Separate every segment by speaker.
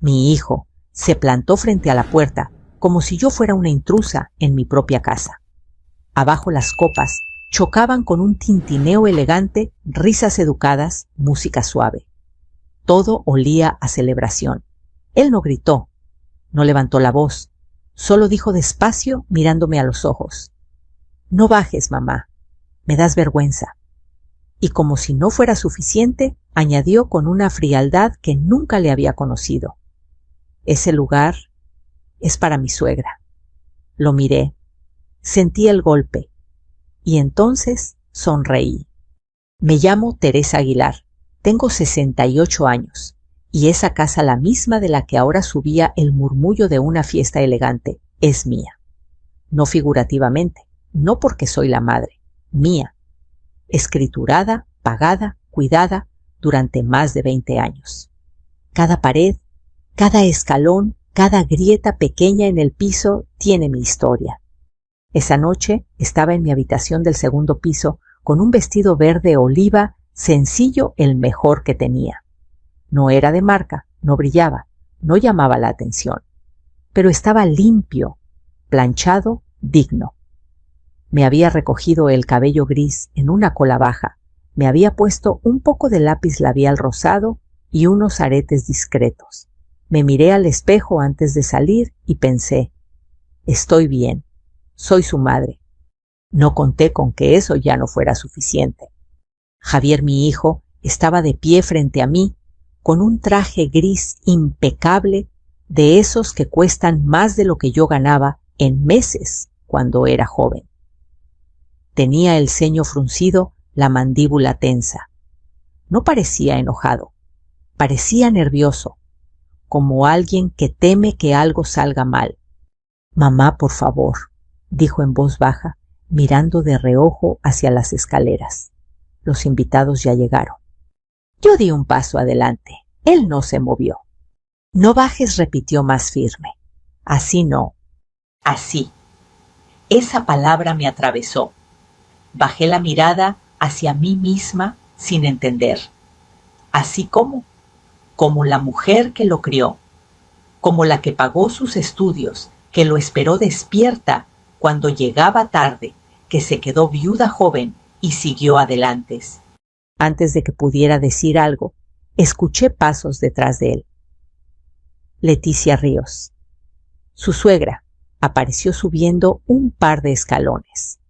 Speaker 1: Mi hijo se plantó frente a la puerta como si yo fuera una intrusa en mi propia casa. Abajo las copas chocaban con un tintineo elegante, risas educadas, música suave. Todo olía a celebración. Él no gritó, no levantó la voz, solo dijo despacio mirándome a los ojos: «No bajes, mamá, me das vergüenza». Y como si no fuera suficiente, añadió con una frialdad que nunca le había conocido: «Ese lugar es para mi suegra». Lo miré, sentí el golpe y entonces sonreí. Me llamo Teresa Aguilar, tengo 68 años y esa casa, la misma de la que ahora subía el murmullo de una fiesta elegante, es mía. No figurativamente, no porque soy la madre, mía. Escriturada, pagada, cuidada durante más de 20 años. Cada pared, cada escalón, cada grieta pequeña en el piso tiene mi historia. Esa noche estaba en mi habitación del segundo piso con un vestido verde oliva, sencillo, el mejor que tenía. No era de marca, no brillaba, no llamaba la atención, pero estaba limpio, planchado, digno. Me había recogido el cabello gris en una cola baja, me había puesto un poco de lápiz labial rosado y unos aretes discretos. Me miré al espejo antes de salir y pensé: estoy bien, soy su madre. No conté con que eso ya no fuera suficiente. Javier, mi hijo, estaba de pie frente a mí, con un traje gris impecable, de esos que cuestan más de lo que yo ganaba en meses cuando era joven. Tenía el ceño fruncido, la mandíbula tensa. No parecía enojado, parecía nervioso, como alguien que teme que algo salga mal. «Mamá, por favor», dijo en voz baja, mirando de reojo hacia las escaleras. Los invitados ya llegaron. Yo di un paso adelante. Él no se movió. «No bajes», repitió más firme. «Así no». «Así». Esa palabra me atravesó. Bajé la mirada hacia mí misma sin entender. Así como la mujer que lo crió, como la que pagó sus estudios, que lo esperó despierta cuando llegaba tarde, que se quedó viuda joven y siguió adelante. Antes de que pudiera decir algo, escuché pasos detrás de él. Leticia Ríos, su suegra, apareció subiendo un par de escalones.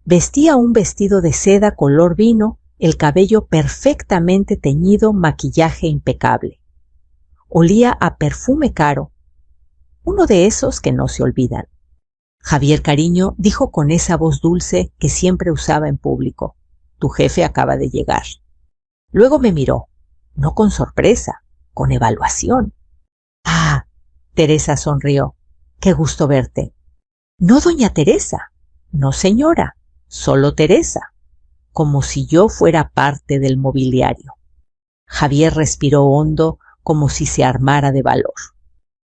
Speaker 1: Vestía un vestido de seda color vino, el cabello perfectamente teñido, maquillaje impecable. Olía a perfume caro, uno de esos que no se olvidan. Javier, cariño, dijo con esa voz dulce que siempre usaba en público: «Tu jefe acaba de llegar». Luego me miró, no con sorpresa, con evaluación. «Ah», Teresa sonrió, «qué gusto verte». «No, doña Teresa». «No, señora, solo Teresa», como si yo fuera parte del mobiliario. Javier respiró hondo, como si se armara de valor.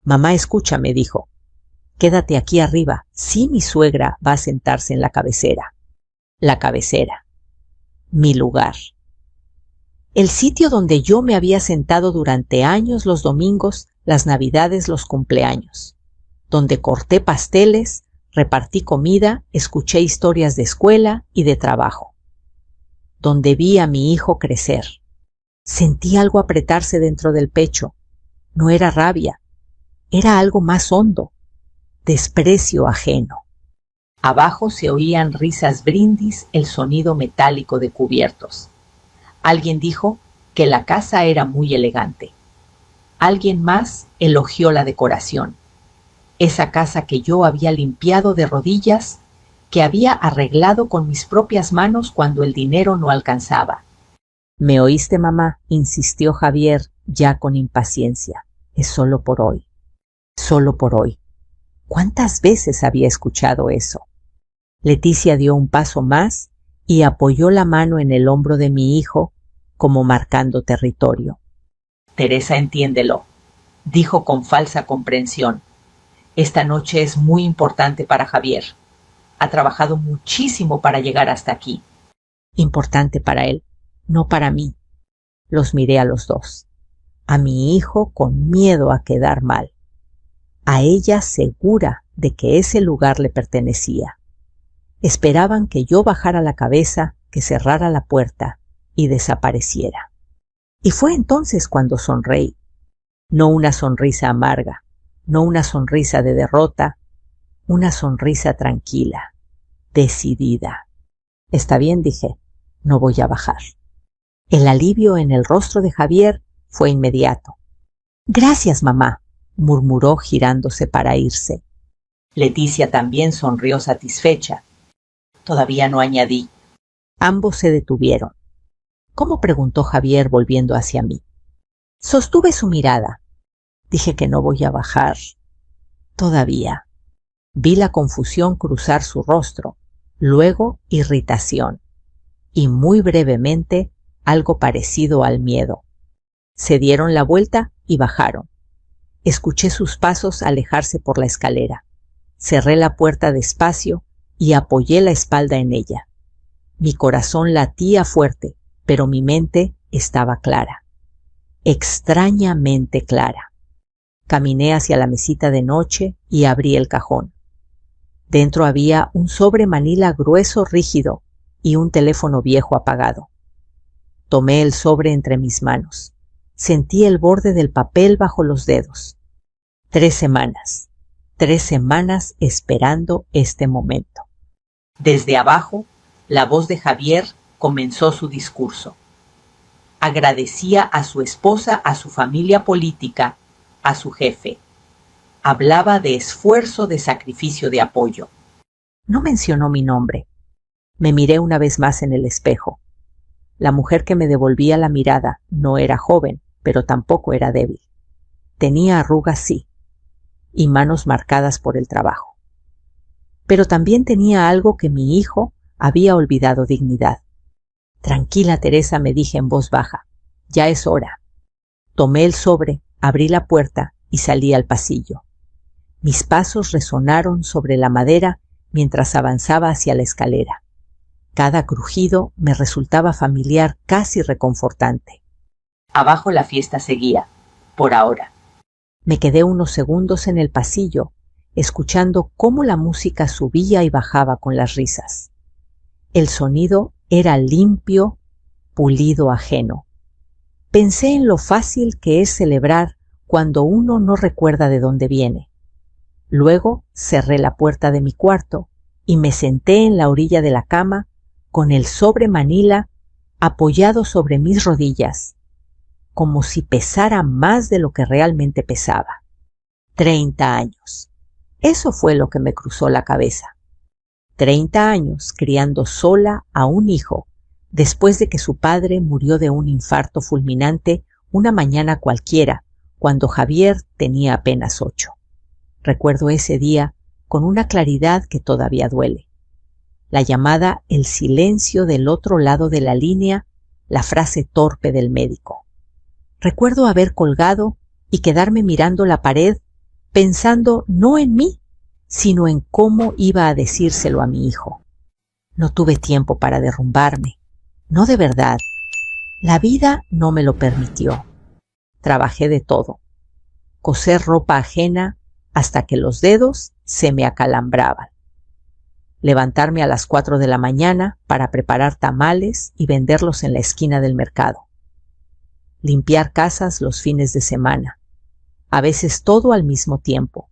Speaker 1: «Mamá, escúchame», dijo. «Quédate aquí arriba. Sí, mi suegra va a sentarse en la cabecera». La cabecera. Mi lugar. El sitio donde yo me había sentado durante años los domingos, las navidades, los cumpleaños. Donde corté pasteles, repartí comida, escuché historias de escuela y de trabajo. Donde vi a mi hijo crecer. Sentí algo apretarse dentro del pecho. No era rabia, era algo más hondo, desprecio ajeno. Abajo se oían risas, brindis, el sonido metálico de cubiertos. Alguien dijo que la casa era muy elegante. Alguien más elogió la decoración. Esa casa que yo había limpiado de rodillas, que había arreglado con mis propias manos cuando el dinero no alcanzaba. «¿Me oíste, mamá?», insistió Javier, ya con impaciencia. «Es solo por hoy. Solo por hoy». ¿Cuántas veces había escuchado eso? Leticia dio un paso más y apoyó la mano en el hombro de mi hijo, como marcando territorio. «Teresa, entiéndelo», dijo con falsa comprensión. «Esta noche es muy importante para Javier. Ha trabajado muchísimo para llegar hasta aquí». «Importante para él, no para mí». Los miré a los dos. a mi hijo con miedo a quedar mal, a ella segura de que ese lugar le pertenecía. Esperaban que yo bajara la cabeza, que cerrara la puerta y desapareciera. Y fue entonces cuando sonreí. No una sonrisa amarga, no una sonrisa de derrota, una sonrisa tranquila, decidida. Está bien, dije, no voy a bajar. El alivio en el rostro de Javier fue inmediato. Gracias, mamá, murmuró girándose para irse. Leticia también sonrió satisfecha. Todavía no añadí. Ambos se detuvieron. ¿Cómo?, preguntó Javier volviendo hacia mí. Sostuve su mirada. Dije que no voy a bajar. Todavía. Vi la confusión cruzar su rostro, luego irritación, y muy brevemente algo parecido al miedo. Se dieron la vuelta y bajaron. Escuché sus pasos alejarse por la escalera. Cerré la puerta despacio y apoyé la espalda en ella. Mi corazón latía fuerte, pero mi mente estaba clara. Extrañamente clara. Caminé hacia la mesita de noche y abrí el cajón. Dentro había un sobre manila grueso rígido y un teléfono viejo apagado. Tomé el sobre entre mis manos. Sentí el borde del papel bajo los dedos. 3 semanas. 3 semanas esperando este momento. Desde abajo, la voz de Javier comenzó su discurso. Agradecía a su esposa, a su familia política, a su jefe. Hablaba de esfuerzo, de sacrificio, de apoyo. No mencionó mi nombre. Me miré una vez más en el espejo. La mujer que me devolvía la mirada no era joven, pero tampoco era débil. Tenía arrugas, sí, y manos marcadas por el trabajo. Pero también tenía algo que mi hijo había olvidado: dignidad. Tranquila, Teresa, me dije en voz baja. Ya es hora. Tomé el sobre, abrí la puerta y salí al pasillo. Mis pasos resonaron sobre la madera mientras avanzaba hacia la escalera. Cada crujido me resultaba familiar, casi reconfortante. Abajo la fiesta seguía, por ahora. Me quedé unos segundos en el pasillo, escuchando cómo la música subía y bajaba con las risas. El sonido era limpio, pulido, ajeno. Pensé en lo fácil que es celebrar cuando uno no recuerda de dónde viene. Luego cerré la puerta de mi cuarto y me senté en la orilla de la cama con el sobre manila apoyado sobre mis rodillas, como si pesara más de lo que realmente pesaba. 30 años. Eso fue lo que me cruzó la cabeza. 30 años criando sola a un hijo después de que su padre murió de un infarto fulminante una mañana cualquiera, cuando Javier tenía apenas 8. Recuerdo ese día con una claridad que todavía duele. La llamada, el silencio del otro lado de la línea, la frase torpe del médico. Recuerdo haber colgado y quedarme mirando la pared, pensando no en mí, sino en cómo iba a decírselo a mi hijo. No tuve tiempo para derrumbarme. No, de verdad. La vida no me lo permitió. Trabajé de todo. Coser ropa ajena hasta que los dedos se me acalambraban. Levantarme a las 4 de la mañana para preparar tamales y venderlos en la esquina del mercado. Limpiar casas los fines de semana. A veces todo al mismo tiempo.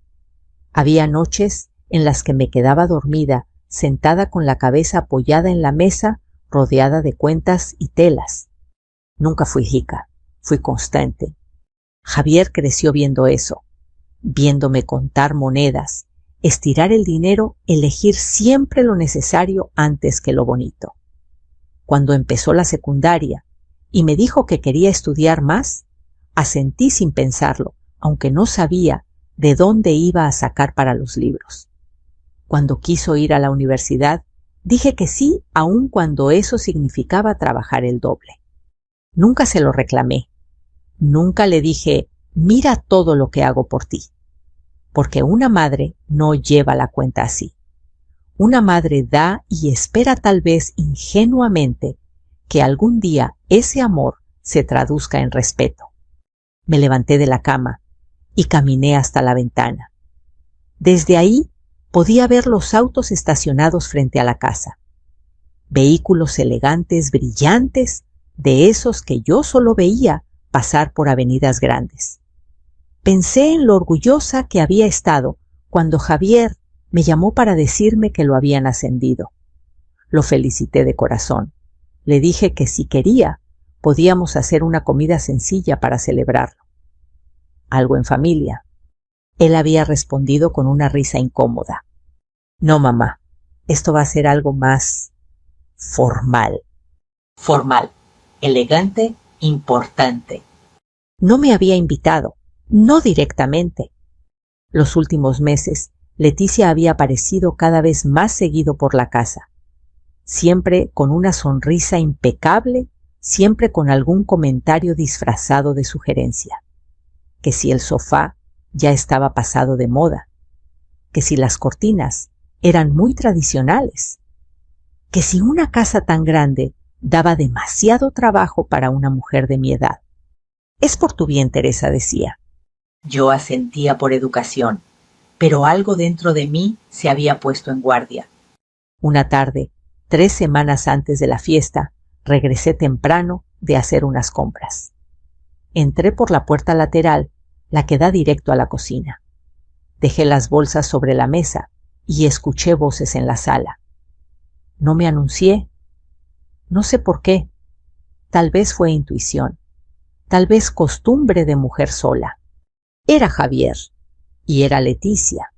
Speaker 1: Había noches en las que me quedaba dormida, sentada con la cabeza apoyada en la mesa, rodeada de cuentas y telas. Nunca fui rica, fui constante. Javier creció viendo eso, viéndome contar monedas, estirar el dinero, elegir siempre lo necesario antes que lo bonito. Cuando empezó la secundaria y me dijo que quería estudiar más, asentí sin pensarlo, aunque no sabía de dónde iba a sacar para los libros. Cuando quiso ir a la universidad, dije que sí, aun cuando eso significaba trabajar el doble. Nunca se lo reclamé. Nunca le dije, mira todo lo que hago por ti. Porque una madre no lleva la cuenta así. Una madre da y espera, tal vez ingenuamente, que algún día ese amor se traduzca en respeto. Me levanté de la cama y caminé hasta la ventana. Desde ahí podía ver los autos estacionados frente a la casa. Vehículos elegantes, brillantes, de esos que yo solo veía pasar por avenidas grandes. Pensé en lo orgullosa que había estado cuando Javier me llamó para decirme que lo habían ascendido. Lo felicité de corazón. Le dije que si quería, podíamos hacer una comida sencilla para celebrarlo. Algo en familia. Él había respondido con una risa incómoda. No, mamá, esto va a ser algo más formal. Formal, elegante, importante. No me había invitado, no directamente. Los últimos meses, Leticia había aparecido cada vez más seguido por la casa, siempre con una sonrisa impecable, siempre con algún comentario disfrazado de sugerencia. Que si el sofá ya estaba pasado de moda, que si las cortinas eran muy tradicionales, que si una casa tan grande daba demasiado trabajo para una mujer de mi edad. Es por tu bien, Teresa, decía. Yo asentía por educación, pero algo dentro de mí se había puesto en guardia. Una tarde, 3 semanas antes de la fiesta, regresé temprano de hacer unas compras. Entré por la puerta lateral, la que da directo a la cocina. Dejé las bolsas sobre la mesa y escuché voces en la sala. No me anuncié. No sé por qué. Tal vez fue intuición. Tal vez costumbre de mujer sola. Era Javier y era Leticia.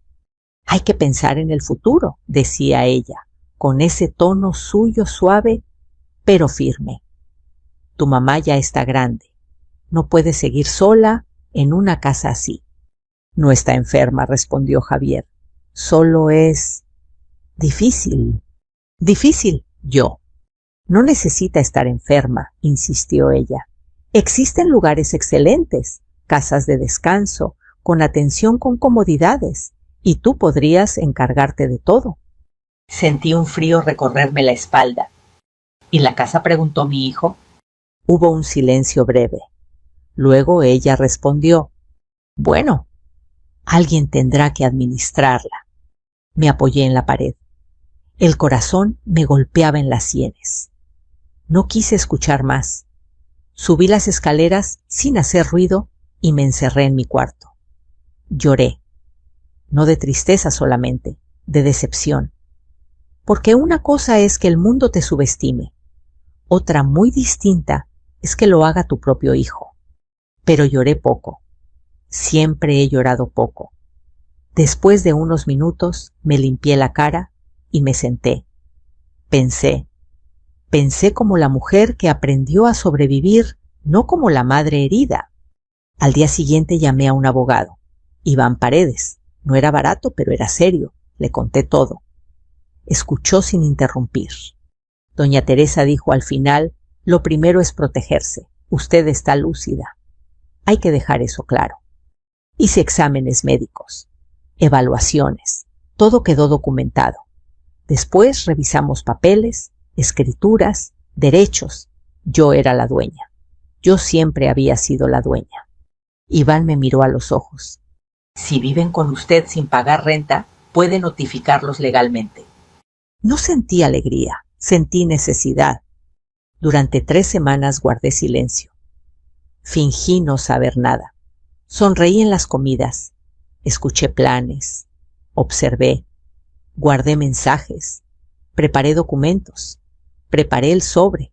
Speaker 1: Hay que pensar en el futuro, decía ella, con ese tono suyo suave, pero firme. Tu mamá ya está grande. No puede seguir sola en una casa así. No está enferma, respondió Javier. Solo es difícil. Difícil, yo. No necesita estar enferma, insistió ella. Existen lugares excelentes, casas de descanso, con atención con comodidades, y tú podrías encargarte de todo. Sentí un frío recorrerme la espalda. ¿Y la casa?, preguntó mi hijo. Hubo un silencio breve. Luego ella respondió, bueno, alguien tendrá que administrarla. Me apoyé en la pared. El corazón me golpeaba en las sienes. No quise escuchar más. Subí las escaleras sin hacer ruido y me encerré en mi cuarto. Lloré. No de tristeza solamente, de decepción. Porque una cosa es que el mundo te subestime. Otra muy distinta es que lo haga tu propio hijo. Pero lloré poco. Siempre he llorado poco. Después de unos minutos me limpié la cara y me senté. Pensé como la mujer que aprendió a sobrevivir, no como la madre herida. Al día siguiente llamé a un abogado, Iván Paredes. No era barato, pero era serio. Le conté todo. Escuchó sin interrumpir. Doña Teresa dijo al final, lo primero es protegerse. Usted está lúcida. Hay que dejar eso claro. Hice exámenes médicos, evaluaciones, todo quedó documentado. Después revisamos papeles, escrituras, derechos. Yo era la dueña. Yo siempre había sido la dueña. Iván me miró a los ojos. Si viven con usted sin pagar renta, puede notificarlos legalmente. No sentí alegría, sentí necesidad. Durante 3 semanas guardé silencio. Fingí no saber nada. Sonreí en las comidas. Escuché planes. Observé. Guardé mensajes. Preparé documentos. Preparé el sobre.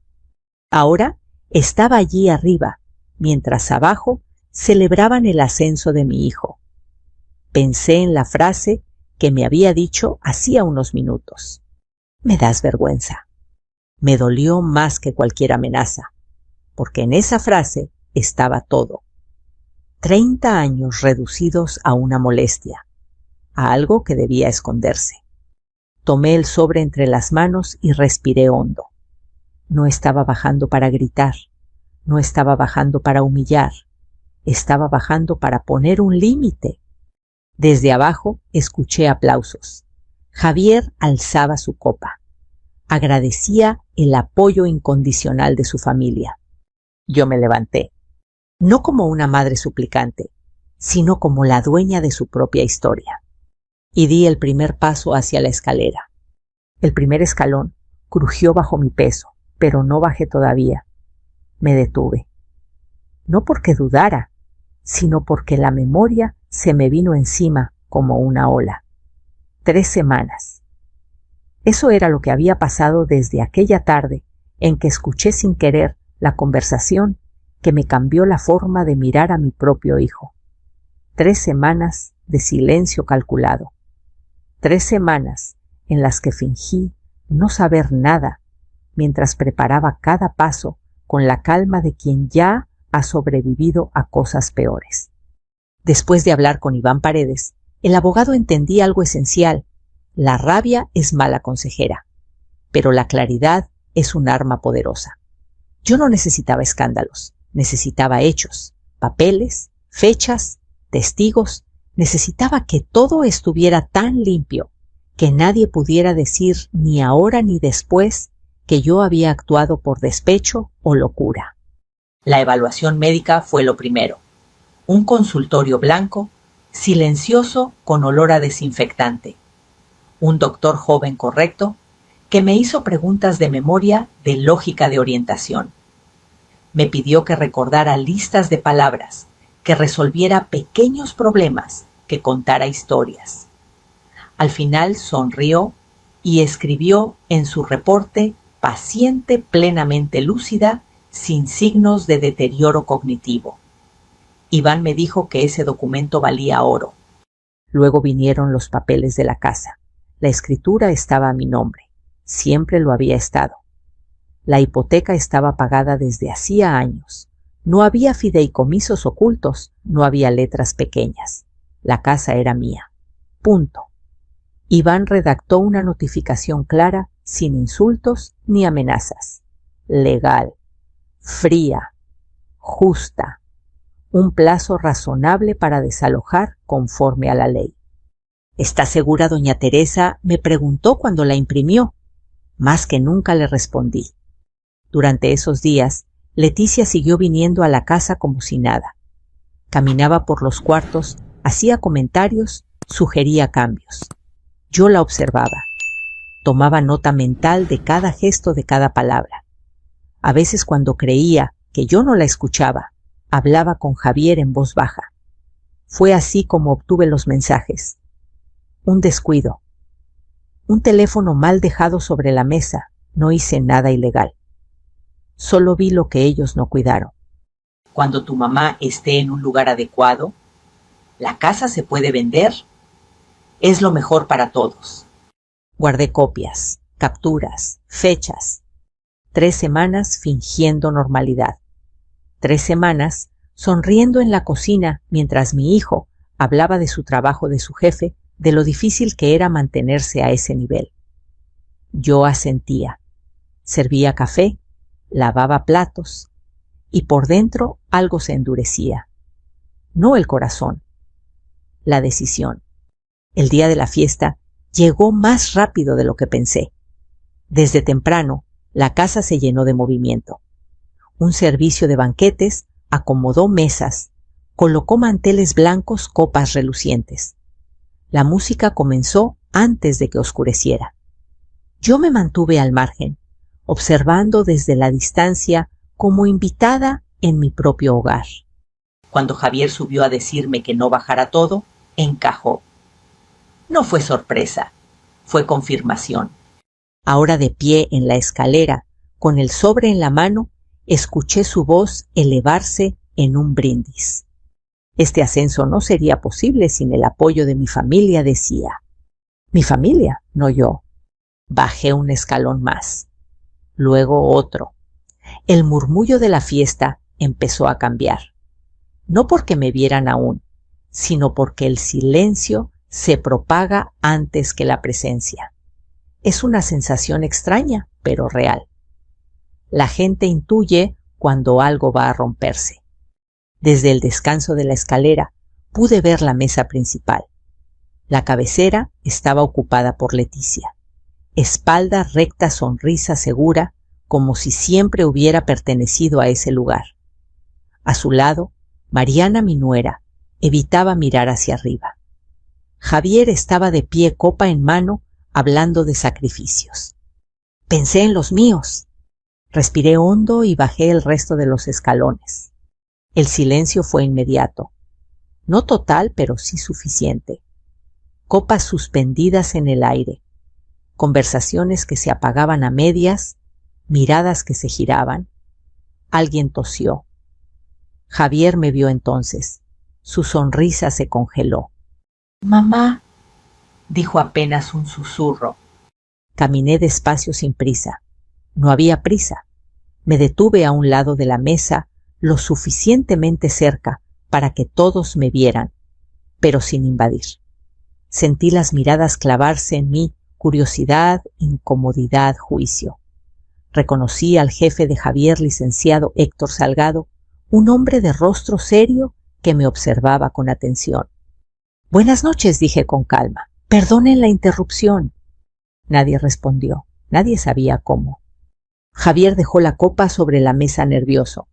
Speaker 1: Ahora estaba allí arriba, mientras abajo celebraban el ascenso de mi hijo. Pensé en la frase que me había dicho hacía unos minutos. Me das vergüenza. Me dolió más que cualquier amenaza, porque en esa frase estaba todo. 30 años reducidos a una molestia, a algo que debía esconderse. Tomé el sobre entre las manos y respiré hondo. No estaba bajando para gritar, no estaba bajando para humillar, estaba bajando para poner un límite. Desde abajo escuché aplausos. Javier alzaba su copa. Agradecía el apoyo incondicional de su familia. Yo me levanté. no como una madre suplicante, sino como la dueña de su propia historia. Y di el primer paso hacia la escalera. El primer escalón crujió bajo mi peso, pero no bajé todavía. Me detuve. No porque dudara, sino porque la memoria se me vino encima como una ola. 3 semanas. Eso era lo que había pasado desde aquella tarde en que escuché sin querer la conversación que me cambió la forma de mirar a mi propio hijo. 3 semanas de silencio calculado. 3 semanas en las que fingí no saber nada mientras preparaba cada paso con la calma de quien ya ha sobrevivido a cosas peores. Después de hablar con Iván Paredes, el abogado entendí algo esencial. La rabia es mala consejera, pero la claridad es un arma poderosa. Yo no necesitaba escándalos, necesitaba hechos, papeles, fechas, testigos. Necesitaba que todo estuviera tan limpio que nadie pudiera decir ni ahora ni después que yo había actuado por despecho o locura. La evaluación médica fue lo primero. Un consultorio blanco, silencioso con olor a desinfectante. Un doctor joven correcto que me hizo preguntas de memoria de lógica de orientación. Me pidió que recordara listas de palabras, que resolviera pequeños problemas, que contara historias. Al final sonrió y escribió en su reporte paciente plenamente lúcida, sin signos de deterioro cognitivo. Iván me dijo que ese documento valía oro. Luego vinieron los papeles de la casa. La escritura estaba a mi nombre. Siempre lo había estado. La hipoteca estaba pagada desde hacía años. No había fideicomisos ocultos, no había letras pequeñas. La casa era mía. Punto. Iván redactó una notificación clara, sin insultos ni amenazas. Legal, fría, justa. Un plazo razonable para desalojar conforme a la ley. ¿Está segura, doña Teresa?, me preguntó cuando la imprimió. Más que nunca le respondí. Durante esos días, Leticia siguió viniendo a la casa como si nada. Caminaba por los cuartos, hacía comentarios, sugería cambios. Yo la observaba. Tomaba nota mental de cada gesto, de cada palabra. A veces, cuando creía que yo no la escuchaba, hablaba con Javier en voz baja. Fue así como obtuve los mensajes. Un descuido. Un teléfono mal dejado sobre la mesa. No hice nada ilegal. Solo vi lo que ellos no cuidaron. Cuando tu mamá esté en un lugar adecuado, la casa se puede vender. Es lo mejor para todos. Guardé copias, capturas, fechas. 3 semanas fingiendo normalidad. 3 semanas sonriendo en la cocina mientras mi hijo hablaba de su trabajo de su jefe, de lo difícil que era mantenerse a ese nivel. Yo asentía. Servía café, lavaba platos, y por dentro algo se endurecía. No el corazón, la decisión. El día de la fiesta llegó más rápido de lo que pensé. Desde temprano, la casa se llenó de movimiento. Un servicio de banquetes acomodó mesas, colocó manteles blancos, copas relucientes. La música comenzó antes de que oscureciera. Yo me mantuve al margen, observando desde la distancia como invitada en mi propio hogar. Cuando Javier subió a decirme que no bajara todo, encajó. No fue sorpresa, fue confirmación. Ahora de pie en la escalera, con el sobre en la mano, escuché su voz elevarse en un brindis. Este ascenso no sería posible sin el apoyo de mi familia, decía. Mi familia, no yo. Bajé un escalón más, luego otro. El murmullo de la fiesta empezó a cambiar. No porque me vieran aún, sino porque el silencio se propaga antes que la presencia. Es una sensación extraña, pero real. La gente intuye cuando algo va a romperse. Desde el descanso de la escalera pude ver la mesa principal. La cabecera estaba ocupada por Leticia. Espalda recta, sonrisa segura, como si siempre hubiera pertenecido a ese lugar. A su lado, Mariana, mi nuera, evitaba mirar hacia arriba. Javier estaba de pie, copa en mano, hablando de sacrificios. Pensé en los míos. Respiré hondo y bajé el resto de los escalones. El silencio fue inmediato. No total, pero sí suficiente. Copas suspendidas en el aire. Conversaciones que se apagaban a medias, miradas que se giraban. Alguien tosió. Javier me vio entonces. Su sonrisa se congeló. «Mamá», dijo apenas un susurro. Caminé despacio sin prisa. No había prisa. Me detuve a un lado de la mesa, lo suficientemente cerca para que todos me vieran, pero sin invadir. Sentí las miradas clavarse en mí, curiosidad, incomodidad, juicio. Reconocí al jefe de Javier, licenciado Héctor Salgado, un hombre de rostro serio que me observaba con atención. «Buenas noches», dije con calma. «Perdonen la interrupción». Nadie respondió. Nadie sabía cómo. Javier dejó la copa sobre la mesa nervioso.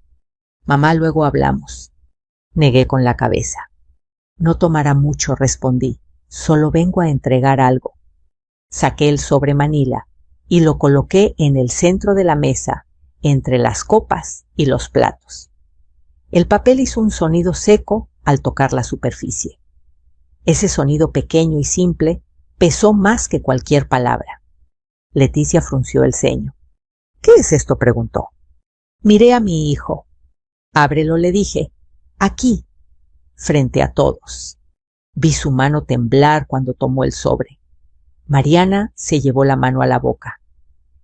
Speaker 1: «Mamá, luego hablamos». Negué con la cabeza. «No tomará mucho», respondí. «Solo vengo a entregar algo». Saqué el sobre manila y lo coloqué en el centro de la mesa, entre las copas y los platos. El papel hizo un sonido seco al tocar la superficie. Ese sonido pequeño y simple pesó más que cualquier palabra. Leticia frunció el ceño. «¿Qué es esto?», preguntó. Miré a mi hijo. «Ábrelo», le dije. «Aquí», frente a todos. Vi su mano temblar cuando tomó el sobre. Mariana se llevó la mano a la boca.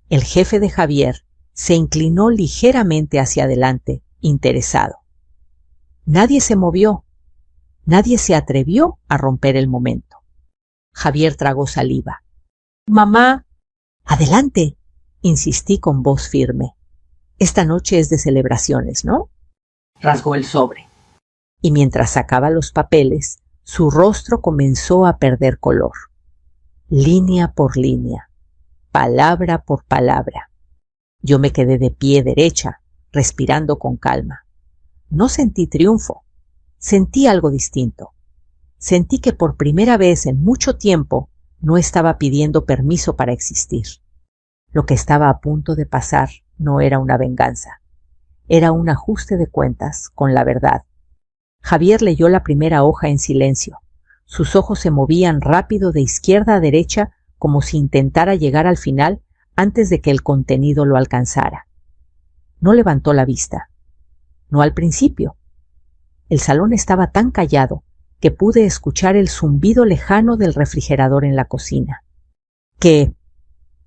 Speaker 1: El jefe de Javier se inclinó ligeramente hacia adelante, interesado. Nadie se movió. Nadie se atrevió a romper el momento. Javier tragó saliva. «Mamá». «Adelante», insistí con voz firme. «Esta noche es de celebraciones, ¿no?». Rasgó el sobre. Y mientras sacaba los papeles, su rostro comenzó a perder color. Línea por línea, palabra por palabra. Yo me quedé de pie derecha, respirando con calma. No sentí triunfo. Sentí algo distinto. Sentí que por primera vez en mucho tiempo no estaba pidiendo permiso para existir. Lo que estaba a punto de pasar no era una venganza. Era un ajuste de cuentas con la verdad. Javier leyó la primera hoja en silencio. Sus ojos se movían rápido de izquierda a derecha como si intentara llegar al final antes de que el contenido lo alcanzara. No levantó la vista. No al principio. El salón estaba tan callado que pude escuchar el zumbido lejano del refrigerador en la cocina. «¿Qué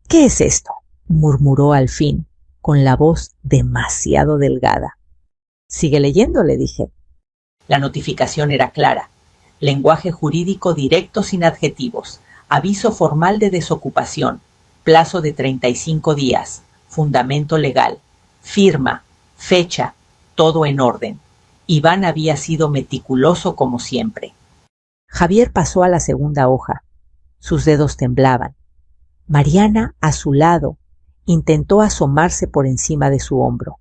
Speaker 1: es esto?», murmuró al fin, con la voz demasiado delgada. «Sigue leyendo», le dije. La notificación era clara. Lenguaje jurídico directo sin adjetivos. Aviso formal de desocupación. Plazo de 35 días. Fundamento legal. Firma. Fecha. Todo en orden. Iván había sido meticuloso como siempre. Javier pasó a la segunda hoja. Sus dedos temblaban. Mariana, a su lado, intentó asomarse por encima de su hombro.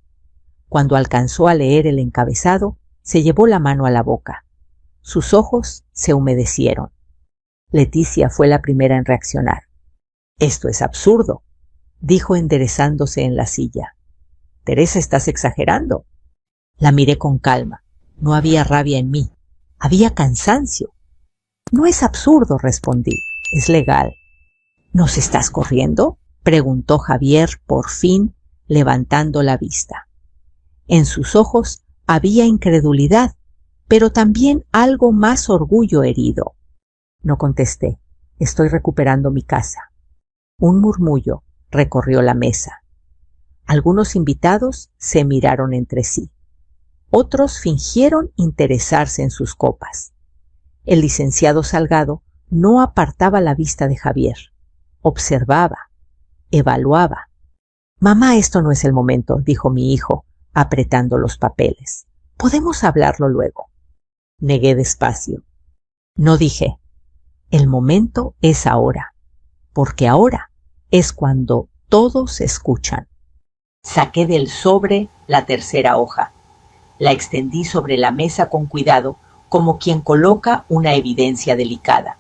Speaker 1: Cuando alcanzó a leer el encabezado, se llevó la mano a la boca. Sus ojos se humedecieron. Leticia fue la primera en reaccionar. «Esto es absurdo», dijo enderezándose en la silla. «Teresa, estás exagerando». La miré con calma. No había rabia en mí. Había cansancio. «No es absurdo», respondí. «Es legal». «¿Nos estás corriendo?», preguntó Javier por fin, levantando la vista. En sus ojos había incredulidad, pero también algo más orgullo herido. No contesté. «Estoy recuperando mi casa». Un murmullo recorrió la mesa. Algunos invitados se miraron entre sí. Otros fingieron interesarse en sus copas. El licenciado Salgado no apartaba la vista de Javier. Observaba, evaluaba. «Mamá, esto no es el momento», dijo mi hijo, apretando los papeles. «Podemos hablarlo luego». Negué despacio. No dije, «El momento es ahora», porque ahora es cuando todos escuchan. Saqué del sobre la tercera hoja. La extendí sobre la mesa con cuidado, como quien coloca una evidencia delicada.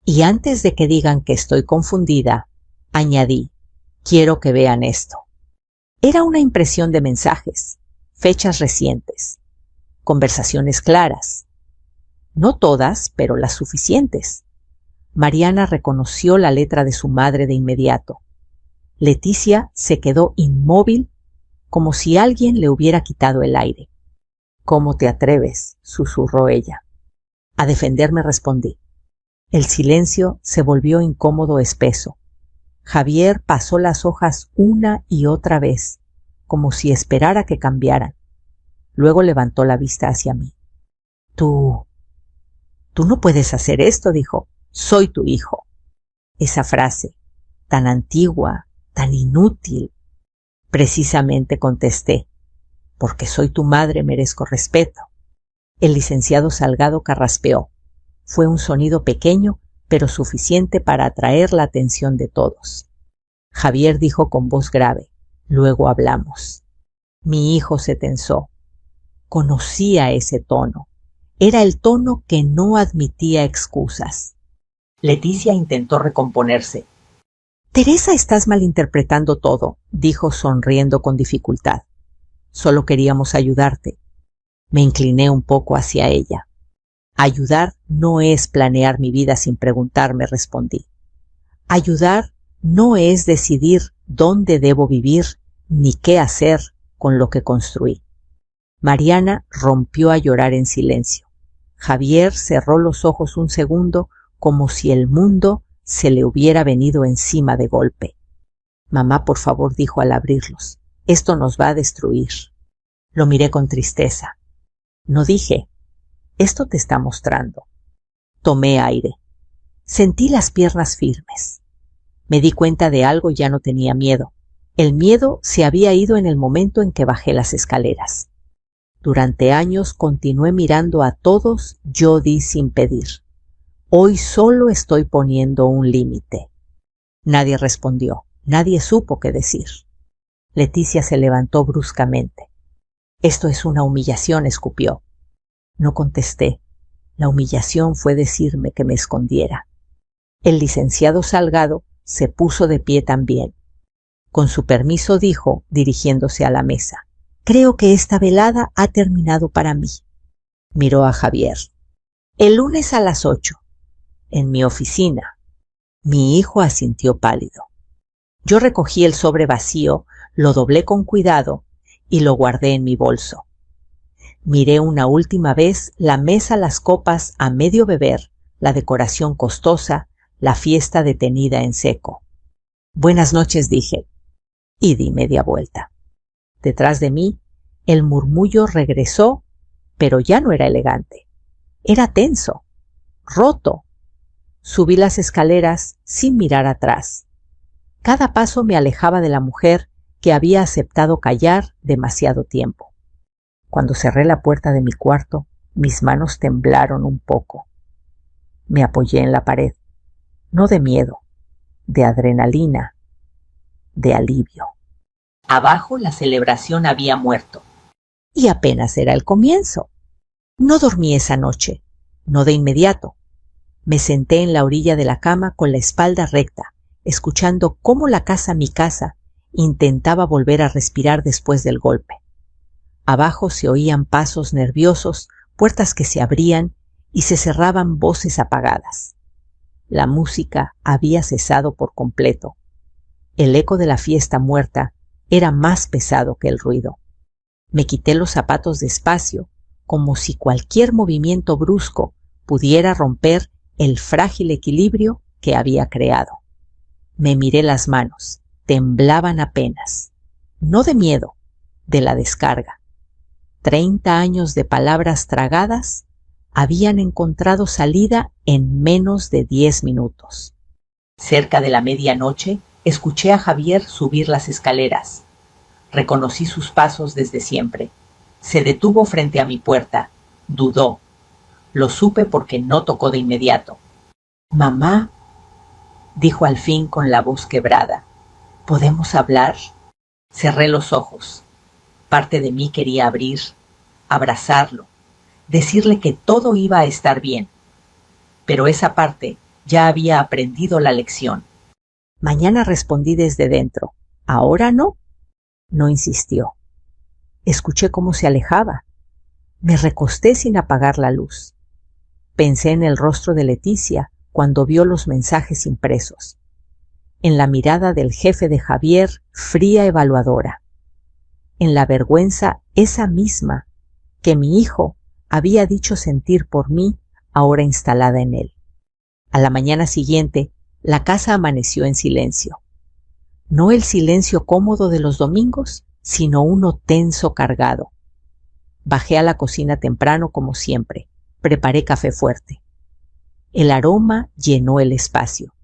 Speaker 1: Y antes de que digan que estoy confundida, añadí, quiero que vean esto. Era una impresión de mensajes, fechas recientes, conversaciones claras. No todas, pero las suficientes. Mariana reconoció la letra de su madre de inmediato. Leticia se quedó inmóvil, como si alguien le hubiera quitado el aire. ¿Cómo te atreves?, susurró ella. A defenderme respondí. El silencio se volvió incómodo espeso. Javier pasó las hojas una y otra vez, como si esperara que cambiaran. Luego levantó la vista hacia mí. Tú no puedes hacer esto, dijo. Soy tu hijo. Esa frase, tan antigua, tan inútil. Precisamente contesté. Porque soy tu madre merezco respeto. El licenciado Salgado carraspeó. Fue un sonido pequeño, pero suficiente para atraer la atención de todos. Javier dijo con voz grave, luego hablamos. Mi hijo se tensó. Conocía ese tono. Era el tono que no admitía excusas. Leticia intentó recomponerse. Teresa, estás malinterpretando todo, dijo sonriendo con dificultad. Solo queríamos ayudarte. Me incliné un poco hacia ella. Ayudar no es planear mi vida sin preguntarme, respondí. Ayudar no es decidir dónde debo vivir ni qué hacer con lo que construí. Mariana rompió a llorar en silencio. Javier cerró los ojos un segundo como si el mundo se le hubiera venido encima de golpe. Mamá, por favor, dijo al abrirlos. Esto nos va a destruir. Lo miré con tristeza. No dije, esto te está mostrando. Tomé aire. Sentí las piernas firmes. Me di cuenta de algo y ya no tenía miedo. El miedo se había ido en el momento en que bajé las escaleras. Durante años continué mirando a todos, yo di sin pedir. Hoy solo estoy poniendo un límite. Nadie respondió, nadie supo qué decir. Leticia se levantó bruscamente. Esto es una humillación, escupió. No contesté. La humillación fue decirme que me escondiera. El licenciado Salgado se puso de pie también. Con su permiso dijo, dirigiéndose a la mesa. Creo que esta velada ha terminado para mí. Miró a Javier. El lunes a las 8. En mi oficina. Mi hijo asintió pálido. Yo recogí el sobre vacío, lo doblé con cuidado y lo guardé en mi bolso. Miré una última vez la mesa, las copas a medio beber, la decoración costosa, la fiesta detenida en seco. Buenas noches, dije, y di media vuelta. Detrás de mí, el murmullo regresó, pero ya no era elegante. Era tenso, roto. Subí las escaleras sin mirar atrás. Cada paso me alejaba de la mujer que había aceptado callar demasiado tiempo. Cuando cerré la puerta de mi cuarto, mis manos temblaron un poco. Me apoyé en la pared, no de miedo, de adrenalina, de alivio. Abajo la celebración había muerto. Y apenas era el comienzo. No dormí esa noche, no de inmediato. Me senté en la orilla de la cama con la espalda recta, escuchando cómo la casa, mi casa, intentaba volver a respirar después del golpe. Abajo se oían pasos nerviosos, puertas que se abrían y se cerraban, voces apagadas. La música había cesado por completo. El eco de la fiesta muerta era más pesado que el ruido. Me quité los zapatos despacio, como si cualquier movimiento brusco pudiera romper el frágil equilibrio que había creado. Me miré las manos, temblaban apenas, no de miedo, de la descarga. 30 años de palabras tragadas habían encontrado salida en menos de 10 minutos. Cerca de la medianoche, escuché a Javier subir las escaleras. Reconocí sus pasos desde siempre. Se detuvo frente a mi puerta. Dudó. Lo supe porque no tocó de inmediato. «Mamá», dijo al fin con la voz quebrada, «¿podemos hablar?» Cerré los ojos. Parte de mí quería abrir, abrazarlo, decirle que todo iba a estar bien. Pero esa parte ya había aprendido la lección. Mañana, respondí desde dentro. ¿Ahora no? No insistió. Escuché cómo se alejaba. Me recosté sin apagar la luz. Pensé en el rostro de Leticia cuando vio los mensajes impresos, en la mirada del jefe de Javier, fría evaluadora, en la vergüenza esa misma que mi hijo había dicho sentir por mí, ahora instalada en él. A la mañana siguiente, la casa amaneció en silencio. No el silencio cómodo de los domingos, sino uno tenso, cargado. Bajé a la cocina temprano como siempre. Preparé café fuerte. El aroma llenó el espacio.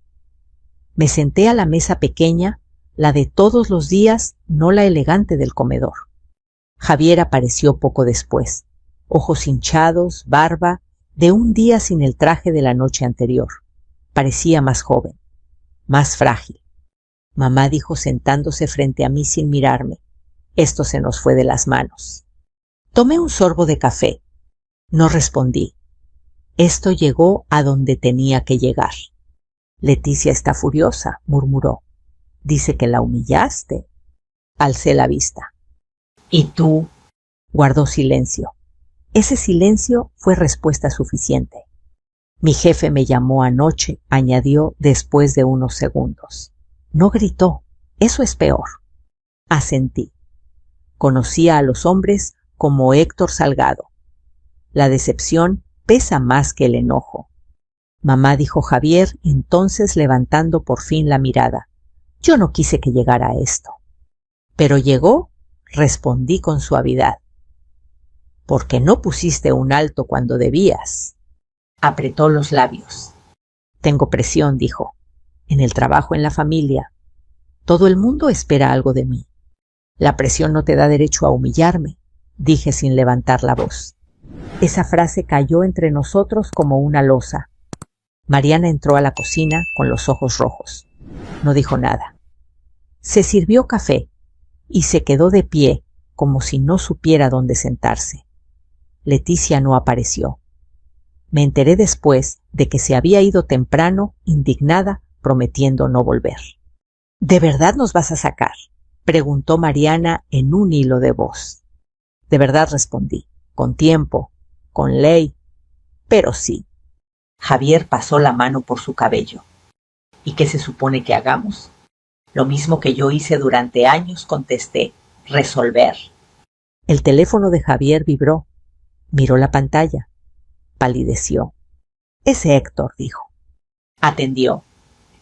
Speaker 1: Me senté a la mesa pequeña, la de todos los días, no la elegante del comedor. Javier apareció poco después, ojos hinchados, barba, de un día sin el traje de la noche anterior. Parecía más joven, más frágil. Mamá dijo sentándose frente a mí sin mirarme. Esto se nos fue de las manos. Tomé un sorbo de café. No respondí. Esto llegó a donde tenía que llegar. Leticia está furiosa, murmuró. Dice que la humillaste. Alcé la vista. ¿Y tú? Guardó silencio. Ese silencio fue respuesta suficiente. Mi jefe me llamó anoche, añadió después de unos segundos. No gritó. Eso es peor. Asentí. Conocía a los hombres como Héctor Salgado. La decepción pesa más que el enojo. Mamá, dijo Javier, entonces levantando por fin la mirada. Yo no quise que llegara a esto. Pero llegó, respondí con suavidad. Porque no pusiste un alto cuando debías. Apretó los labios. Tengo presión, dijo. En el trabajo, en la familia. Todo el mundo espera algo de mí. La presión no te da derecho a humillarme, dije sin levantar la voz. Esa frase cayó entre nosotros como una losa. Mariana entró a la cocina con los ojos rojos. No dijo nada. Se sirvió café y se quedó de pie como si no supiera dónde sentarse. Leticia no apareció. Me enteré después de que se había ido temprano, indignada, prometiendo no volver. ¿De verdad nos vas a sacar?, preguntó Mariana en un hilo de voz. De verdad, respondí, con tiempo, con ley, pero sí. Javier pasó la mano por su cabello. ¿Y qué se supone que hagamos? Lo mismo que yo hice durante años, contesté, resolver. El teléfono de Javier vibró. Miró la pantalla. Palideció. Es Héctor, dijo. Atendió.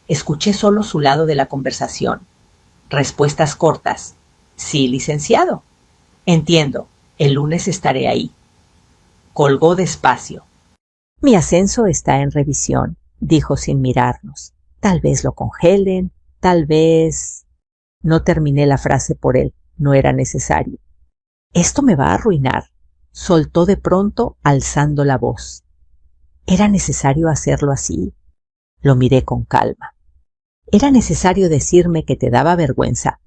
Speaker 1: Escuché solo su lado de la conversación. Respuestas cortas. Sí, licenciado. Entiendo. El lunes estaré ahí. Colgó despacio. Mi ascenso está en revisión, dijo sin mirarnos. Tal vez lo congelen, tal vez... No terminé la frase por él, no era necesario. Esto me va a arruinar, soltó de pronto alzando la voz. ¿Era necesario hacerlo así? Lo miré con calma. ¿Era necesario decirme que te daba vergüenza?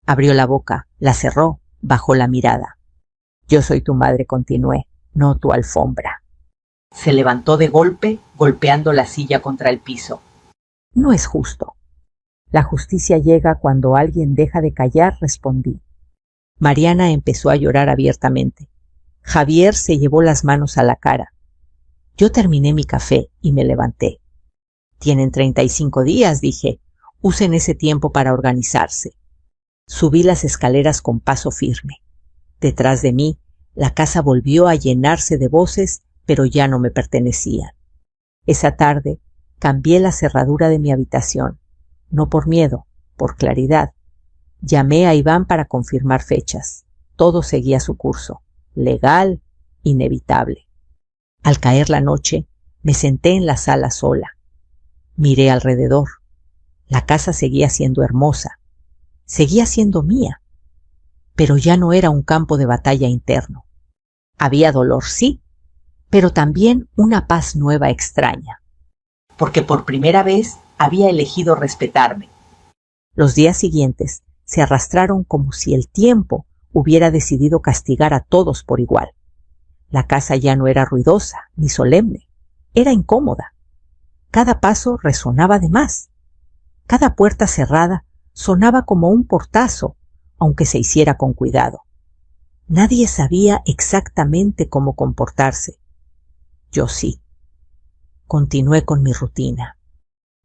Speaker 1: Abrió la boca, la cerró, bajó la mirada. Yo soy tu madre, continué, no tu alfombra. Se levantó de golpe, golpeando la silla contra el piso. No es justo. La justicia llega cuando alguien deja de callar, respondí. Mariana empezó a llorar abiertamente. Javier se llevó las manos a la cara. Yo terminé mi café y me levanté. Tienen 35 días, dije. Usen ese tiempo para organizarse. Subí las escaleras con paso firme. Detrás de mí, la casa volvió a llenarse de voces, pero ya no me pertenecían. Esa tarde, cambié la cerradura de mi habitación. No por miedo, por claridad. Llamé a Iván para confirmar fechas. Todo seguía su curso. Legal, inevitable. Al caer la noche, me senté en la sala sola. Miré alrededor. La casa seguía siendo hermosa. Seguía siendo mía. Pero ya no era un campo de batalla interno. Había dolor, sí, pero también una paz nueva extraña. Porque por primera vez había elegido respetarme. Los días siguientes se arrastraron como si el tiempo hubiera decidido castigar a todos por igual. La casa ya no era ruidosa ni solemne, era incómoda. Cada paso resonaba de más. Cada puerta cerrada sonaba como un portazo, aunque se hiciera con cuidado. Nadie sabía exactamente cómo comportarse. Yo sí. Continué con mi rutina.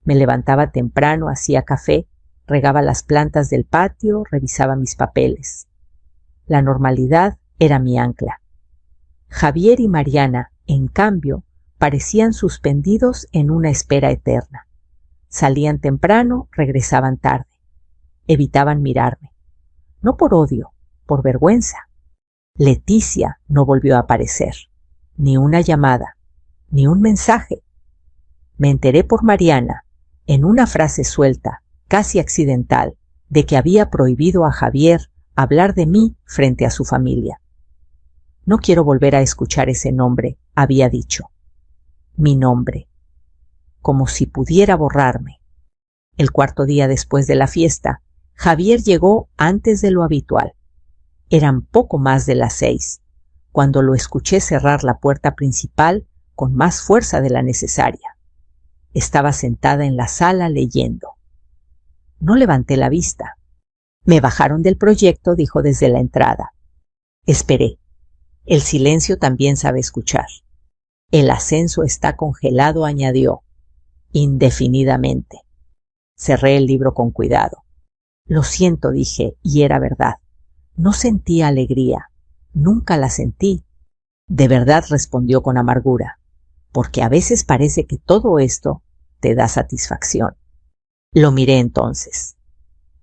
Speaker 1: Me levantaba temprano, hacía café, regaba las plantas del patio, revisaba mis papeles. La normalidad era mi ancla. Javier y Mariana, en cambio, parecían suspendidos en una espera eterna. Salían temprano, regresaban tarde. Evitaban mirarme. No por odio, por vergüenza. Leticia no volvió a aparecer. Ni una llamada, ni un mensaje. Me enteré por Mariana, en una frase suelta, casi accidental, de que había prohibido a Javier hablar de mí frente a su familia. No quiero volver a escuchar ese nombre, había dicho. Mi nombre. Como si pudiera borrarme. El cuarto día después de la fiesta, Javier llegó antes de lo habitual. Eran poco más de las 6, cuando lo escuché cerrar la puerta principal con más fuerza de la necesaria. Estaba sentada en la sala leyendo. No levanté la vista. Me bajaron del proyecto, dijo desde la entrada. Esperé. El silencio también sabe escuchar. El ascenso está congelado, añadió, indefinidamente. Cerré el libro con cuidado. Lo siento, dije, y era verdad. No sentía alegría. Nunca la sentí. De verdad, respondió con amargura, porque a veces parece que todo esto te da satisfacción. Lo miré entonces.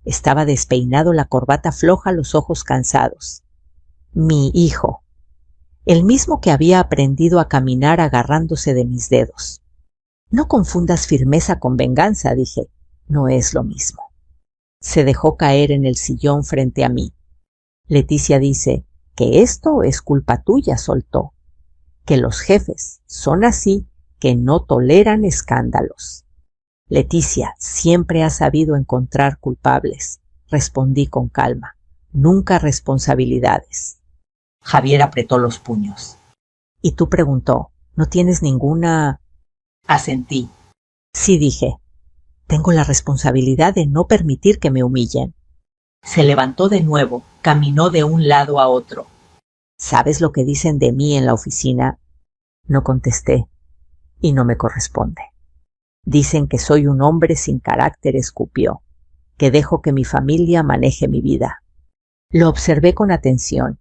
Speaker 1: Estaba despeinado, la corbata floja, los ojos cansados. Mi hijo. El mismo que había aprendido a caminar agarrándose de mis dedos. No confundas firmeza con venganza, dije. No es lo mismo. Se dejó caer en el sillón frente a mí. Leticia dice que esto es culpa tuya, soltó. Que los jefes son así, que no toleran escándalos. Leticia, siempre has sabido encontrar culpables, respondí con calma. Nunca responsabilidades. Javier apretó los puños. ¿Y tú?, preguntó. ¿No tienes ninguna...? Asentí. Sí, dije. Tengo la responsabilidad de no permitir que me humillen. Se levantó de nuevo, caminó de un lado a otro. ¿Sabes lo que dicen de mí en la oficina? No contesté, y no me corresponde. Dicen que soy un hombre sin carácter, escupió, que dejo que mi familia maneje mi vida. Lo observé con atención.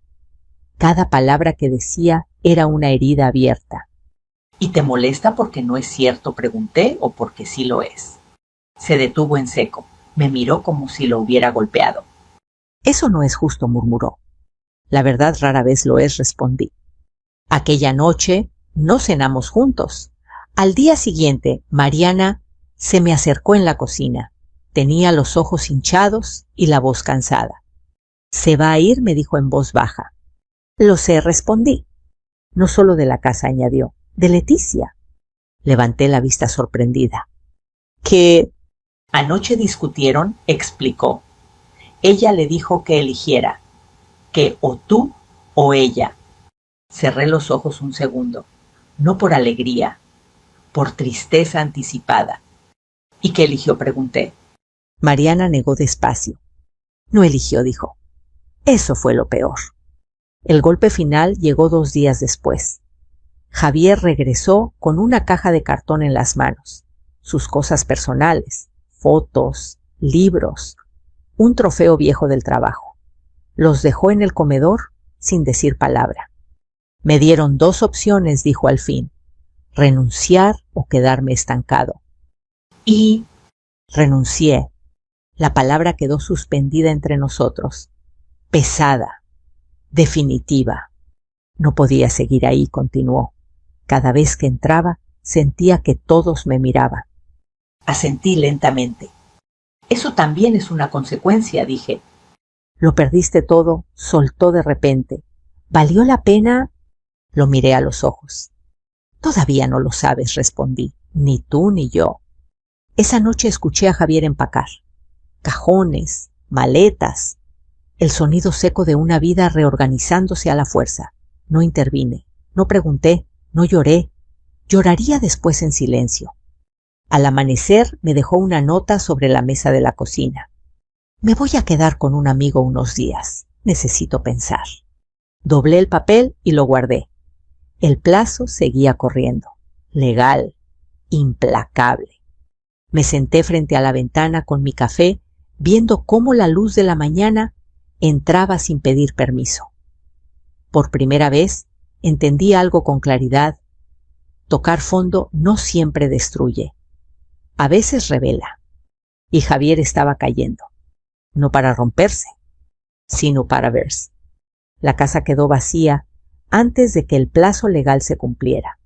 Speaker 1: Cada palabra que decía era una herida abierta. ¿Y te molesta porque no es cierto?, pregunté, o porque sí lo es. Se detuvo en seco. Me miró como si lo hubiera golpeado. Eso no es justo, murmuró. La verdad rara vez lo es, respondí. Aquella noche no cenamos juntos. Al día siguiente, Mariana se me acercó en la cocina. Tenía los ojos hinchados y la voz cansada. «Se va a ir», me dijo en voz baja. «Lo sé», respondí. «No solo de la casa», añadió, «de Leticia». Levanté la vista sorprendida. «¿Qué?» «Anoche discutieron», explicó. «Ella le dijo que eligiera, que o tú o ella». Cerré los ojos un segundo, no por alegría, por tristeza anticipada. «¿Y qué eligió?», pregunté. Mariana negó despacio. «No eligió», dijo. «Eso fue lo peor». El golpe final llegó 2 días después. Javier regresó con una caja de cartón en las manos, sus cosas personales, fotos, libros, un trofeo viejo del trabajo. Los dejó en el comedor sin decir palabra. Me dieron 2 opciones, dijo al fin, renunciar o quedarme estancado. Y renuncié. La palabra quedó suspendida entre nosotros, pesada, definitiva. No podía seguir ahí, continuó. Cada vez que entraba, sentía que todos me miraban. Asentí lentamente. Eso también es una consecuencia, dije. Lo perdiste todo, soltó de repente. ¿Valió la pena? Lo miré a los ojos. Todavía no lo sabes, respondí. Ni tú ni yo. Esa noche escuché a Javier empacar. Cajones, maletas, el sonido seco de una vida reorganizándose a la fuerza. No intervine, No pregunté, no lloré. Lloraría después en silencio. Al amanecer me dejó una nota sobre la mesa de la cocina. Me voy a quedar con un amigo unos días. Necesito pensar. Doblé el papel y lo guardé. El plazo seguía corriendo. Legal. Implacable. Me senté frente a la ventana con mi café, viendo cómo la luz de la mañana entraba sin pedir permiso. Por primera vez entendí algo con claridad. Tocar fondo no siempre destruye. A veces revela. Y Javier estaba cayendo. No para romperse, sino para verse. La casa quedó vacía antes de que el plazo legal se cumpliera.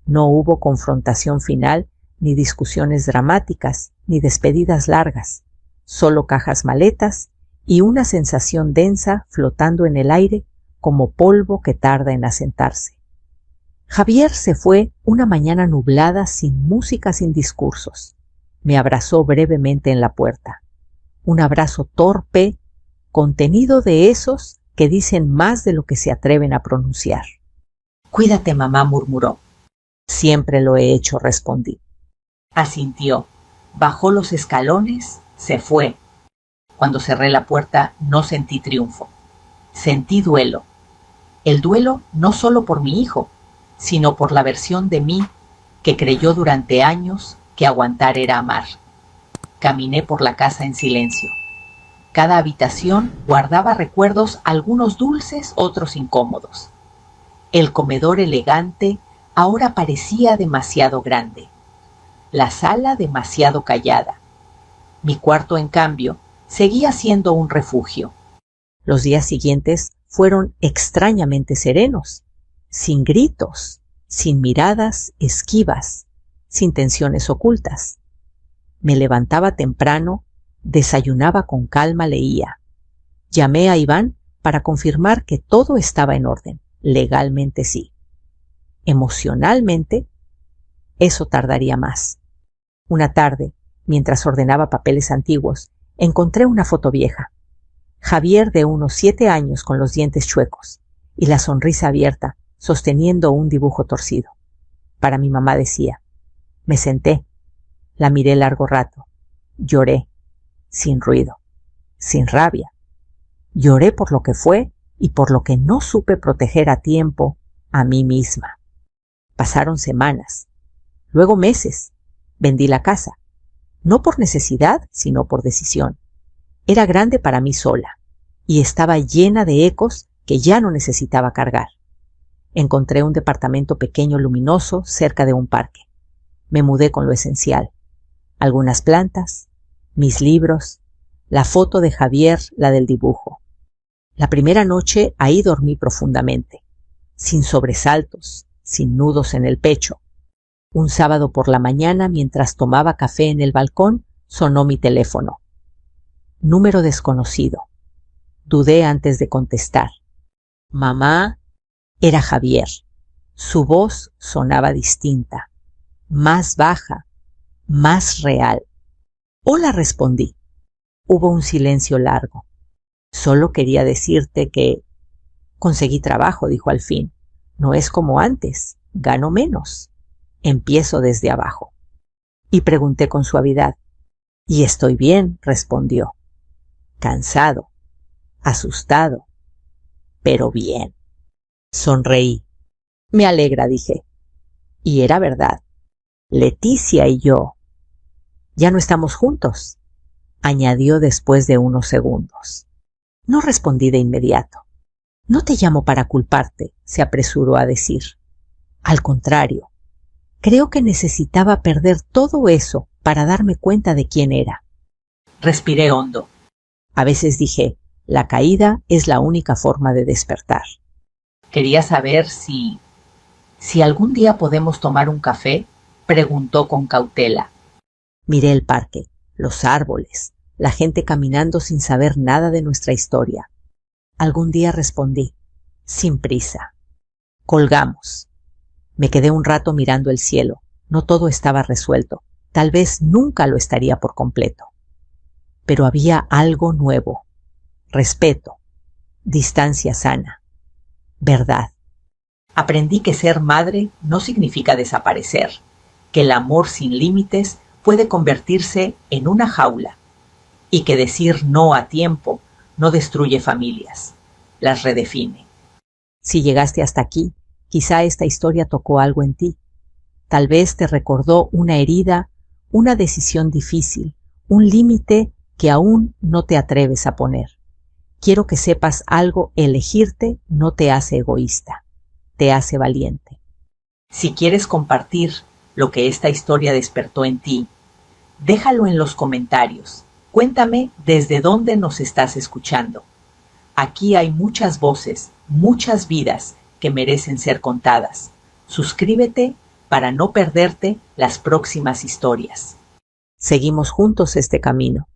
Speaker 1: No hubo confrontación final, ni discusiones dramáticas, ni despedidas largas. Solo cajas maletas y una sensación densa flotando en el aire como polvo que tarda en asentarse. Javier se fue una mañana nublada, sin música, sin discursos. Me abrazó brevemente en la puerta. Un abrazo torpe, contenido de esos que dicen más de lo que se atreven a pronunciar. «Cuídate, mamá», murmuró. «Siempre lo he hecho», respondí. Asintió, bajó los escalones, se fue. Cuando cerré la puerta no sentí triunfo. Sentí duelo. El duelo no solo por mi hijo, sino por la versión de mí que creyó durante años que aguantar era amar. Caminé por la casa en silencio. Cada habitación guardaba recuerdos, algunos dulces, otros incómodos. El comedor elegante ahora parecía demasiado grande. La sala demasiado callada. Mi cuarto, en cambio, seguía siendo un refugio. Los días siguientes fueron extrañamente serenos, sin gritos, sin miradas esquivas, sin tensiones ocultas. Me levantaba temprano, desayunaba con calma, leía. Llamé a Iván para confirmar que todo estaba en orden. Legalmente sí. Emocionalmente, eso tardaría más. Una tarde, mientras ordenaba papeles antiguos, encontré una foto vieja. Javier, de unos 7 años, con los dientes chuecos y la sonrisa abierta, sosteniendo un dibujo torcido. Para mi mamá, decía. Me senté, la miré largo rato, lloré, sin ruido, sin rabia. Lloré por lo que fue y por lo que no supe proteger a tiempo a mí misma. Pasaron semanas, luego meses. Vendí la casa, no por necesidad, sino por decisión. Era grande para mí sola y estaba llena de ecos que ya no necesitaba cargar. Encontré un departamento pequeño, luminoso, cerca de un parque. Me mudé con lo esencial. Algunas plantas, mis libros, la foto de Javier, la del dibujo. La primera noche ahí dormí profundamente, sin sobresaltos, sin nudos en el pecho. Un sábado por la mañana, mientras tomaba café en el balcón, sonó mi teléfono. Número desconocido. Dudé antes de contestar. Mamá, era Javier. Su voz sonaba distinta, más baja, más real. Hola, respondí. Hubo un silencio largo. Solo quería decirte que conseguí trabajo, dijo al fin. No es como antes, gano menos. Empiezo desde abajo. Y pregunté con suavidad. Y estoy bien, respondió. Cansado, asustado, pero bien. Sonreí. Me alegra, dije. Y era verdad. Leticia y yo. Ya no estamos juntos, añadió después de unos segundos. No respondí de inmediato. No te llamo para culparte, se apresuró a decir. Al contrario, creo que necesitaba perder todo eso para darme cuenta de quién era. Respiré hondo. A veces dije, la caída es la única forma de despertar. Quería saber si algún día podemos tomar un café, preguntó con cautela. Miré el parque, los árboles, la gente caminando sin saber nada de nuestra historia. Algún día, respondí, sin prisa. Colgamos. Me quedé un rato mirando el cielo. No todo estaba resuelto. Tal vez nunca lo estaría por completo. Pero había algo nuevo. Respeto. Distancia sana. Verdad. Aprendí que ser madre no significa desaparecer, que el amor sin límites puede convertirse en una jaula y que decir no a tiempo no destruye familias, las redefine. Si llegaste hasta aquí, quizá esta historia tocó algo en ti. Tal vez te recordó una herida, una decisión difícil, un límite que aún no te atreves a poner. Quiero que sepas algo: elegirte no te hace egoísta, te hace valiente. Si quieres compartir lo que esta historia despertó en ti, déjalo en los comentarios. Cuéntame desde dónde nos estás escuchando. Aquí hay muchas voces, muchas vidas que merecen ser contadas. Suscríbete para no perderte las próximas historias. Seguimos juntos este camino.